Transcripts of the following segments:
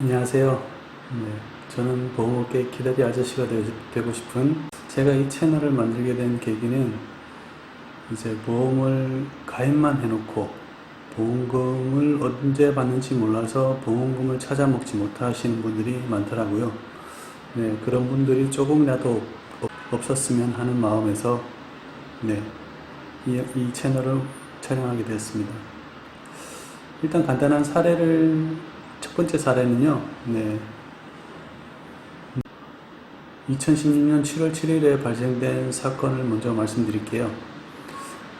안녕하세요. 네, 저는 보험업계 기다리 아저씨가 되고 싶은 제가 이 채널을 만들게 된 계기는 이제 보험을 가입만 해놓고 보험금을 언제 받는지 몰라서 보험금을 찾아 먹지 못하시는 분들이 많더라고요. 네, 그런 분들이 조금이라도 없었으면 하는 마음에서 네, 이 채널을 촬영하게 되었습니다. 일단 간단한 첫 번째 사례는요, 2016년 7월 7일에 발생된 사건을 먼저 말씀드릴게요.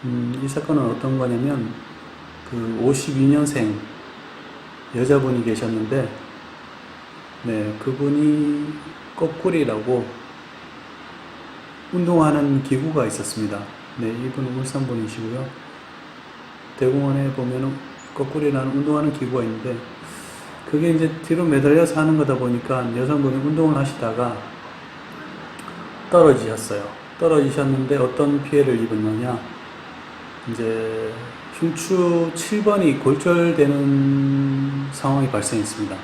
이 사건은 어떤 거냐면, 52년생 여자분이 계셨는데, 그분이 거꾸리라고 운동하는 기구가 있었습니다. 이분은 울산 분이시고요. 대공원에 보면은 거꾸리라는 운동하는 기구가 있는데, 그게 이제 뒤로 매달려서 하는 거다 보니까 여성분이 운동을 하시다가 떨어지셨어요. 떨어지셨는데 어떤 피해를 입었느냐, 이제 흉추 7번이 골절되는 상황이 발생했습니다.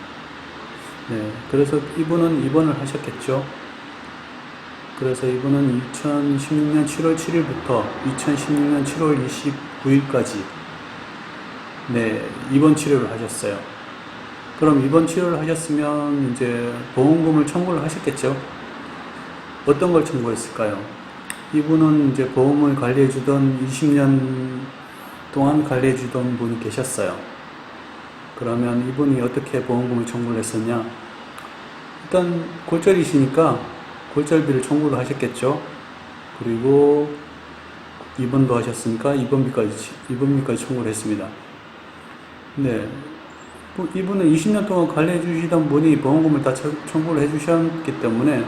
그래서 이분은 입원을 하셨겠죠. 그래서 이분은 2016년 7월 7일부터 2016년 7월 29일까지 입원 치료를 하셨어요. 그럼 입원 치료를 하셨으면 이제 보험금을 청구를 하셨겠죠. 어떤 걸 청구했을까요? 이분은 이제 보험을 관리해주던 20년 동안 관리해주던 분이 계셨어요. 그러면 이분이 어떻게 보험금을 청구를 했었냐? 일단 골절이시니까 골절비를 청구를 하셨겠죠. 그리고 입원도 하셨으니까 입원비까지 청구를 했습니다. 이분은 20년 동안 관리해 주시던 분이 보험금을 다 청구를 해 주셨기 때문에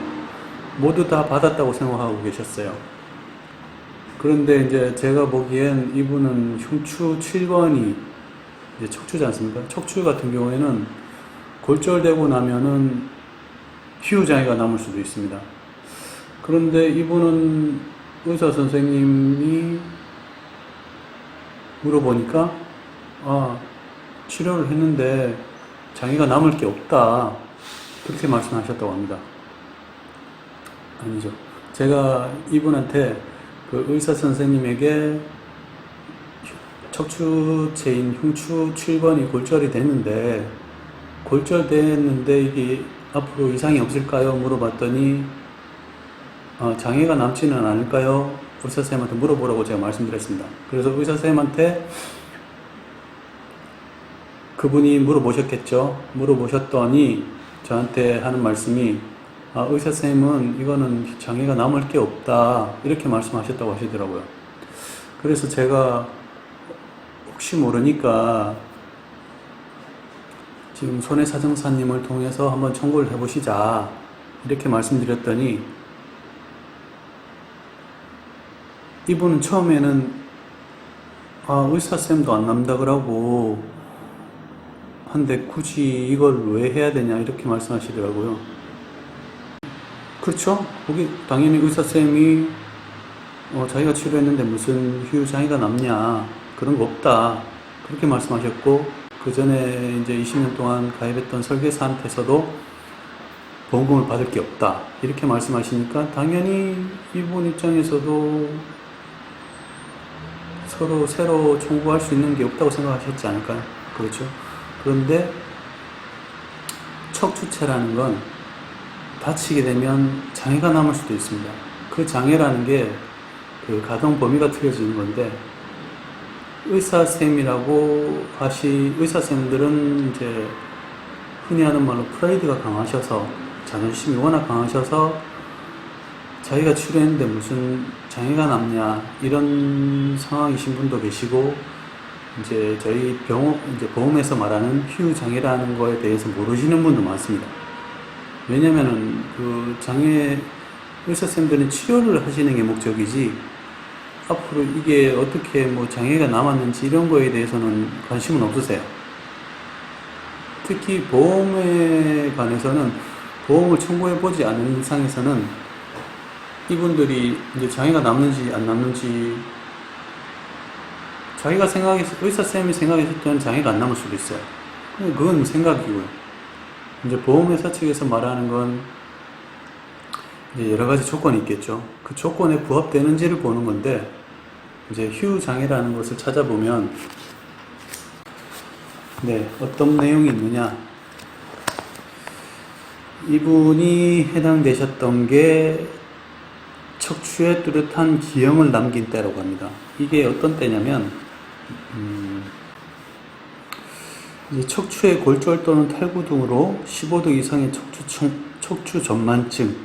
모두 다 받았다고 생각하고 계셨어요. 그런데 이제 제가 보기엔 이분은 흉추 7번이 이제 척추지 않습니까? 척추 같은 경우에는 골절되고 나면은 희우장애가 남을 수도 있습니다. 그런데 이분은 의사 선생님이 물어보니까 치료를 했는데 장애가 남을 게 없다, 그렇게 말씀하셨다고 합니다. 아니죠. 제가 이분한테 그 의사 선생님에게 척추체인 흉추 7번이 골절이 됐는데 이게 앞으로 이상이 없을까요? 물어봤더니 장애가 남지는 않을까요? 의사 선생님한테 물어보라고 제가 말씀드렸습니다. 그래서 의사 선생님한테 그분이 물어보셨겠죠. 물어보셨더니 저한테 하는 말씀이 의사 선생님은 이거는 장애가 남을 게 없다, 이렇게 말씀하셨다고 하시더라고요. 그래서 제가 혹시 모르니까 지금 손해사정사님을 통해서 한번 청구를 해보시자, 이렇게 말씀드렸더니 이분은 처음에는 의사쌤도 안 남다 그러고 한데 굳이 이걸 왜 해야 되냐, 이렇게 말씀하시더라고요. 그렇죠? 거기 당연히 의사쌤이 자기가 치료했는데 무슨 휴장애가 남냐, 그런 거 없다, 그렇게 말씀하셨고, 그 전에 이제 20년 동안 가입했던 설계사한테서도 보험금을 받을 게 없다, 이렇게 말씀하시니까 당연히 이분 입장에서도 서로 새로 청구할 수 있는 게 없다고 생각하셨지 않을까요? 그렇죠? 그런데 척추체라는 건 다치게 되면 장애가 남을 수도 있습니다. 그 장애라는 게 그 가동 범위가 틀려지는 건데, 의사쌤들은 이제 흔히 하는 말로 프라이드가 강하셔서, 자존심이 워낙 강하셔서 자기가 치료했는데 무슨 장애가 남냐, 이런 상황이신 분도 계시고, 이제 저희 보험에서 말하는 희우장애라는 거에 대해서 모르시는 분도 많습니다. 왜냐면은 그 의사쌤들은 치료를 하시는 게 목적이지, 앞으로 이게 어떻게 장애가 남았는지 이런 거에 대해서는 관심은 없으세요. 특히 보험에 관해서는 보험을 청구해보지 않은 이상에서는 이분들이 이제 장애가 남는지 안 남는지, 의사쌤이 생각했을 때는 장애가 안 남을 수도 있어요. 그건 생각이고요. 이제 보험회사 측에서 말하는 건 이제 여러 가지 조건이 있겠죠. 그 조건에 부합되는지를 보는 건데, 이제 휴장애라는 것을 찾아보면, 네, 어떤 내용이 있느냐. 이분이 해당되셨던 게 척추에 뚜렷한 기형을 남긴 때라고 합니다. 이게 어떤 때냐면, 이제 척추의 골절 또는 탈구 등으로 15도 이상의 척추 전만증,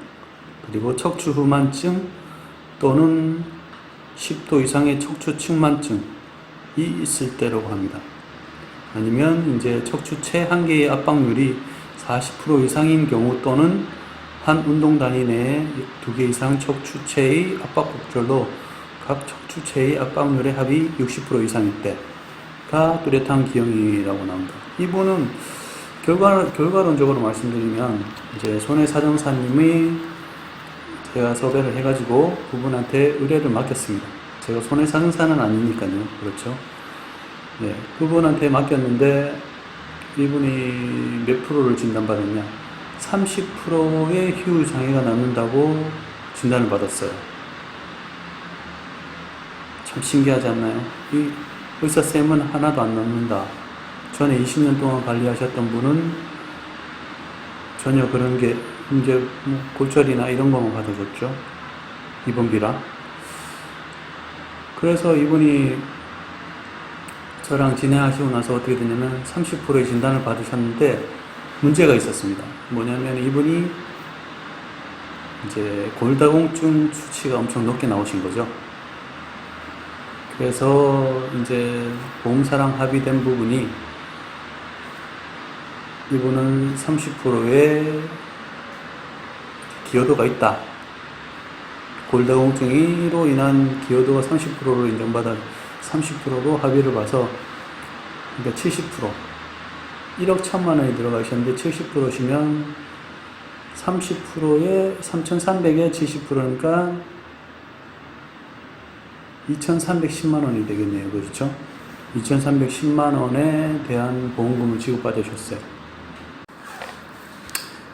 그리고 척추 후만증 또는 10도 이상의 척추 측만증이 있을 때라고 합니다. 아니면 이제 척추체 한 개의 압박률이 40% 이상인 경우 또는 한 운동단위 내에 2개 이상 척추체의 압박 곡절로 각 척추체의 압박률의 합이 60% 이상일 때가 뚜렷한 기형이라고 나옵니다. 이분은 결과론적으로 말씀드리면 이제 손해사정사님이 제가 섭외를 해가지고 그분한테 의뢰를 맡겼습니다. 제가 손해사정사는 아니니까요. 그렇죠. 네, 그분한테 맡겼는데 이분이 몇 프로를 진단받았냐? 30%의 휴장애가 남는다고 진단을 받았어요. 참 신기하지 않나요? 이 의사쌤은 하나도 안 남는다. 전에 20년 동안 관리하셨던 분은 전혀 그런 게 이제 골절이나 이런 거만 받아줬죠. 입원비라. 그래서 이분이 저랑 진행하시고 나서 어떻게 됐냐면 30%의 진단을 받으셨는데 문제가 있었습니다. 뭐냐면 이분이 이제 골다공증 수치가 엄청 높게 나오신 거죠. 그래서 이제 보험사랑 합의된 부분이 이분은 30%의 기여도가 있다. 골다공증으로 인한 기여도가 30%로 인정받아 30%로 합의를 봐서, 그러니까 70%, 1억 1천만 원이 들어가셨는데 70%시면 30%에 3,300에 70%니까 2,310만 원이 되겠네요. 그렇죠? 2,310만 원에 대한 보험금을 지급받으셨어요.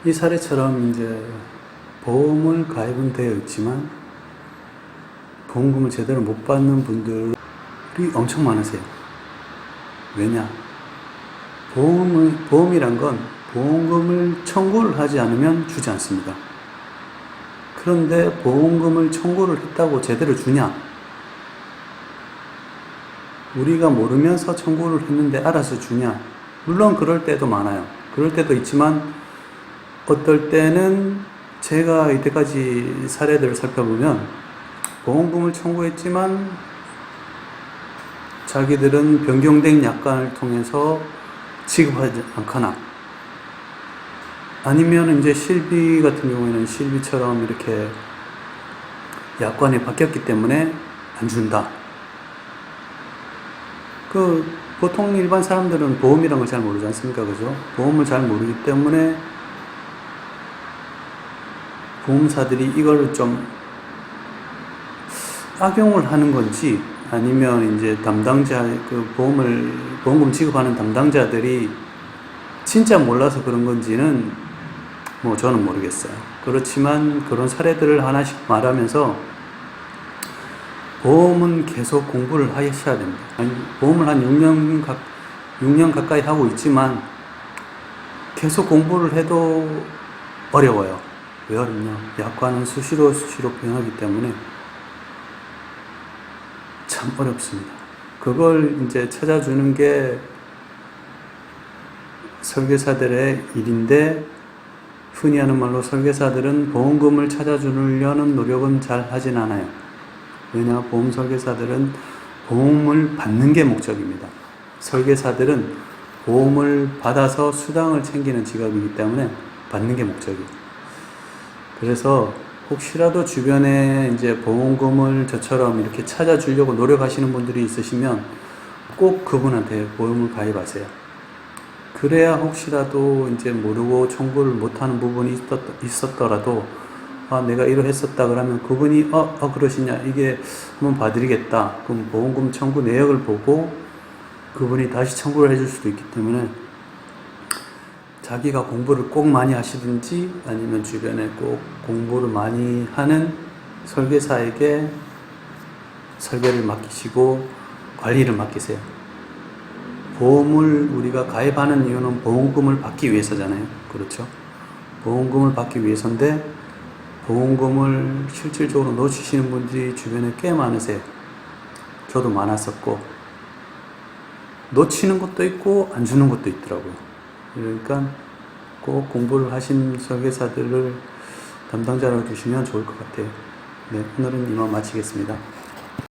이 사례처럼 이제 보험을 가입은 되어 있지만 보험금을 제대로 못 받는 분들이 엄청 많으세요. 왜냐? 보험이란 건 보험금을 청구를 하지 않으면 주지 않습니다. 그런데 보험금을 청구를 했다고 제대로 주냐? 우리가 모르면서 청구를 했는데 알아서 주냐? 물론 그럴 때도 많아요. 그럴 때도 있지만 어떨 때는 제가 이때까지 사례들을 살펴보면 보험금을 청구했지만 자기들은 변경된 약관을 통해서 지급하지 않거나, 아니면 이제 실비 같은 경우에는 실비처럼 이렇게 약관이 바뀌었기 때문에 안 준다. 보통 일반 사람들은 보험이란 걸 잘 모르지 않습니까? 그죠? 보험을 잘 모르기 때문에 보험사들이 이걸 좀 악용을 하는 건지, 아니면 이제 보험금 지급하는 담당자들이 진짜 몰라서 그런 건지는 저는 모르겠어요. 그렇지만 그런 사례들을 하나씩 말하면서 보험은 계속 공부를 하셔야 됩니다. 보험을 한 6년 가까이 하고 있지만 계속 공부를 해도 어려워요. 왜 어렵냐? 약관은 수시로 변하기 때문에 참 어렵습니다. 그걸 이제 찾아주는 게 설계사들의 일인데, 흔히 하는 말로 설계사들은 보험금을 찾아주려는 노력은 잘 하진 않아요. 왜냐? 보험 설계사들은 보험을 받는 게 목적입니다. 설계사들은 보험을 받아서 수당을 챙기는 직업이기 때문에 받는 게 목적이에요. 그래서 혹시라도 주변에 이제 보험금을 저처럼 이렇게 찾아주려고 노력하시는 분들이 있으시면 꼭 그분한테 보험을 가입하세요. 그래야 혹시라도 이제 모르고 청구를 못하는 부분이 있었더라도 내가 이러했었다 그러면 그분이 그러시냐, 이게 한번 봐드리겠다. 그럼 보험금 청구 내역을 보고 그분이 다시 청구를 해줄 수도 있기 때문에 자기가 공부를 꼭 많이 하시든지 아니면 주변에 꼭 공부를 많이 하는 설계사에게 설계를 맡기시고 관리를 맡기세요. 보험을 우리가 가입하는 이유는 보험금을 받기 위해서잖아요. 그렇죠? 보험금을 받기 위해서인데 보험금을 실질적으로 놓치시는 분들이 주변에 꽤 많으세요. 저도 많았었고 놓치는 것도 있고 안 주는 것도 있더라고요. 그러니까 꼭 공부를 하신 설계사들을 담당자로 두시면 좋을 것 같아요. 네, 오늘은 이만 마치겠습니다.